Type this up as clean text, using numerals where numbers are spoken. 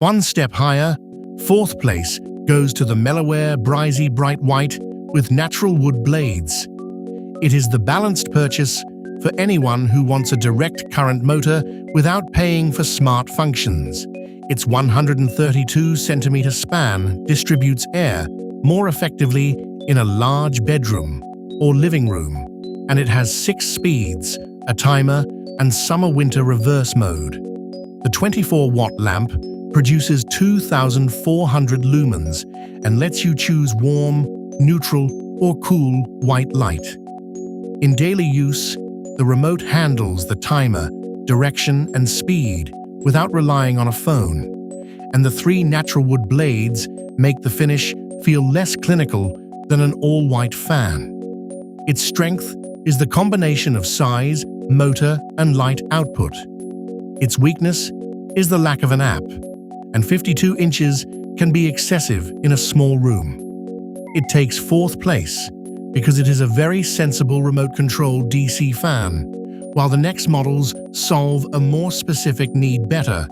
One step higher, fourth place goes to the Mellerware Brizy Bright White with natural wood blades. It is the balanced purchase for anyone who wants a direct current motor without paying for smart functions. Its 132-centimetre span distributes air more effectively in a large bedroom or living room, and it has 6 speeds, a timer, and summer-winter reverse mode. The 24-watt lamp produces 2,400 lumens and lets you choose warm, neutral, or cool white light. In daily use, the remote handles the timer, direction, and speed without relying on a phone, and the 3 natural wood blades make the finish feel less clinical than an all-white fan. Its strength is the combination of size, motor, and light output. Its weakness is the lack of an app, and 52 inches can be excessive in a small room. It takes 4th place because it is a very sensible remote-controlled DC fan, while the next models solve a more specific need better